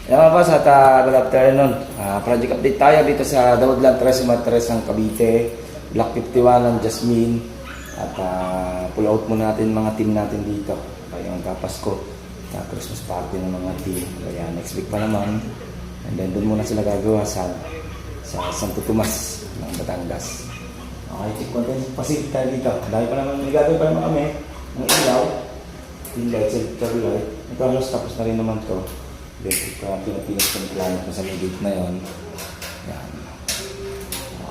Yan mga boss at good afternoon. Project update tayo dito sa Daudlan Tres Matres ng Cavite, Block 51 ng Jasmine. At pull out muna natin mga team natin dito. Kaya yung Pasko, Christmas party ng mga team. Kaya next week pa naman. And then doon muna sila gagawa sa Santo Tomas ng Batangas. Okay, check mo din. Pasigit tayo dito. Dahil pa naman, nagagawin pa naman kami ng ilaw. Team light, center light. Ito halos tapos na rin naman to. Then, pinapilas ko ng plano ko sa may gate na yun. Yan.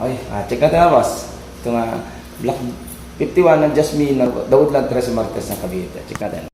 Okay, check natin na boss. Ito nga, Block 51 ng Jasmine, Daudlan Tres Martes ng Cavite. Check natin.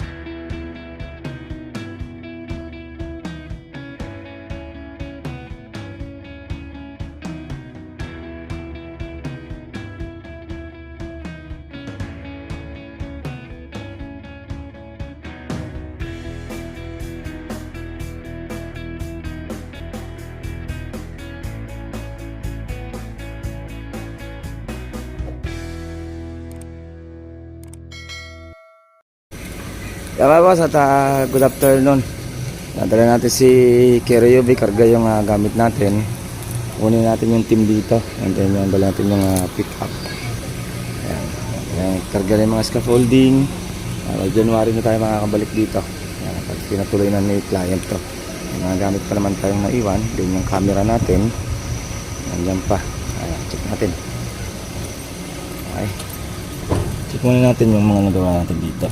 Kaya boss at good afternoon. Nadala natin si Keryobi, karga yung gamit natin. Kunin natin yung team dito. And then yung dala natin yung pick up. Ayan. Ayan, karga na yung mga scaffolding. January na tayo makakabalik dito. Ayan, pag pinatuloy na ni client to. Mga gamit pa naman tayong naiwan. Then yung camera natin. Nandiyan pa. Ayan, check natin. Okay. Check muna natin yung mga nagawa natin dito.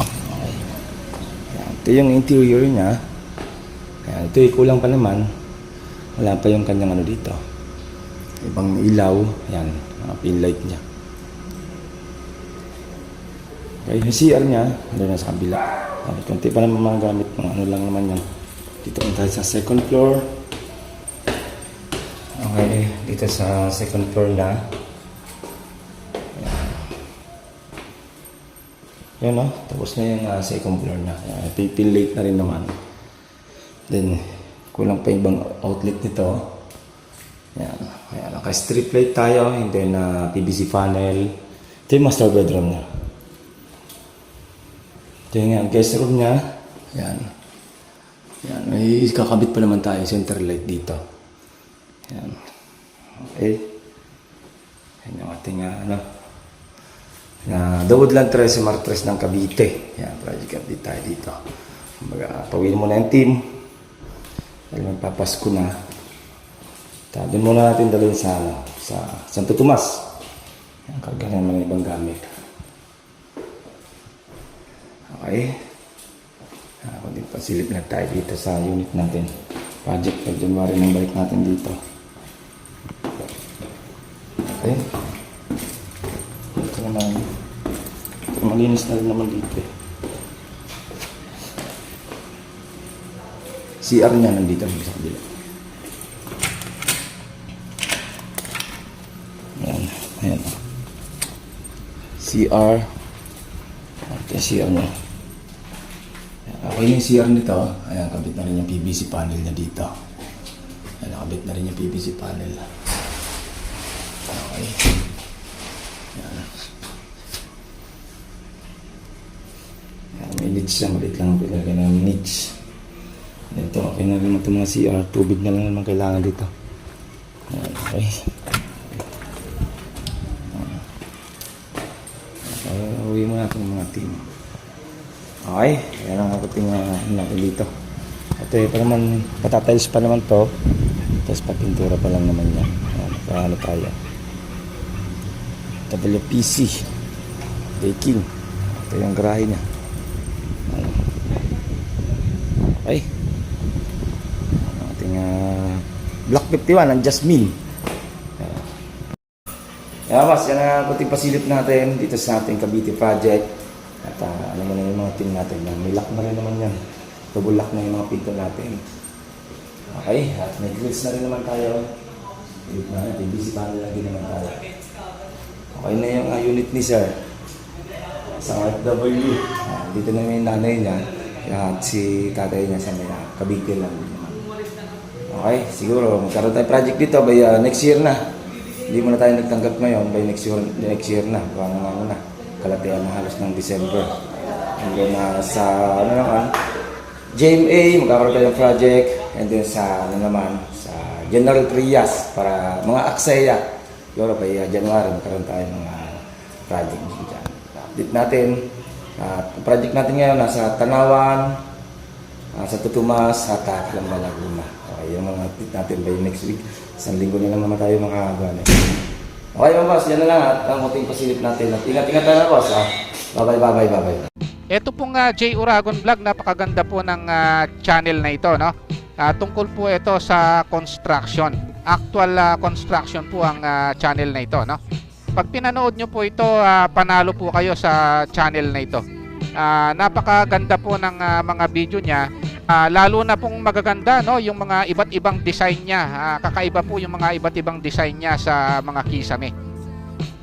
Ito yung interior niya. Ayan, ito yung kulang pa naman. Wala pa yung kanyang ano dito. Ibang ilaw. Ayan, mga pin light niya. Okay, yung CR niya, doon na sa kabila. Okay, kunti pa naman mga gamit. Mga ano lang naman yan. Dito tayo sa second floor. Okay, dito sa second floor na. Yan o, tapos na yung second floor na. Pin light na rin naman. Then, kulang pa ibang outlet nito. Yan. Ayan, naka-strip light tayo. And then, PVC panel. Ito yung master bedroom niya. Ito yung guest room niya. Yan. Yan. May kakabit pa naman tayo center light dito. Yan. Okay. Yan yung ating Daudlan Tres Martes ng Cavite. Yan, project update tayo dito. Pawin muna yung team. Dahil magpapasko na. Doon muna natin dalhin sa Santo Tomas. Yan, karga na mga ibang gamit. Okay. Kundi pasilip na tayo dito sa unit natin. Project pag January nang balik natin dito. Okay. Ito naman. Malinis na rin naman dito eh. CR niya nandito sa kabila. Ayan. Ayan. CR. Okay, CR niya. Okay yung CR nito. Ayan, kabit na rin yung PVC panel niya dito. Ayan, kabit na rin yung PVC panel. Okay. Ayan. May niche siya, maliit lang ang pinagay ng niche. Ito, okay na rin ito mga CR. Tubig na lang naman kailangan dito. Okay. Uwi mo natin mga team. Okay, kaya lang ako tingnan natin dito. Ito pa naman, patatiles pa naman to. Tapos papintura pa lang naman yan. Paano tayo? WPC baking. Ito yung garahe niya. Okay. Ating Block 51 ng Jasmine. Yan boss, yan ang kunting pasilip natin dito sa ating Cavite project. At alam mo na yung mga team natin. May lock na rin naman yan. Double lock na yung mga pinto natin. Okay, at may grills na rin naman tayo. Unit na natin, busy panel lagi naman tayo. Okay na yung unit ni sir. Sa FW. Dito na yung nanay niya. At si tatay niya sa may Cavite lang. Okay, siguro magkaroon tayo project dito by next year na. Hindi mo na tayo nagtanggap ngayon, by next year na. Parang ano na, kalatian na halos ng December. And then sa ano naman, GMA, magkakaroon tayo ng project. And then sa, ano naman, sa General Trias para mga aksaya. Siguro by January, magkaroon tayo ng project dyan. Update natin. Project natin ngayon nasa Tanawan, sa Tutumas, at Calamba, Laguna. Okay, yung mga update natin by next week. Isang linggo na lang naman tayo mga gano'n. Okay mga boss, yan na lang at ang muting pasilip natin. At ingat-ingat tayo na boss. Bye-bye. Ito pong J. Uragon Vlog, napakaganda po ng channel na ito, no? Tungkol po ito sa construction. Actual construction po ang channel na ito, no? Pag pinanood nyo po ito, panalo po kayo sa channel na ito. Napakaganda po ng mga video niya. Lalo na pong magaganda, no, yung mga iba't ibang design niya. Kakaiba po yung mga iba't ibang design niya sa mga kisame.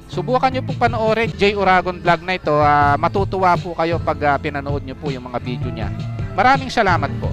Subukan nyo pong panoorin J. Uragon Vlog na ito. Matutuwa po kayo pag pinanood nyo po yung mga video niya. Maraming salamat po.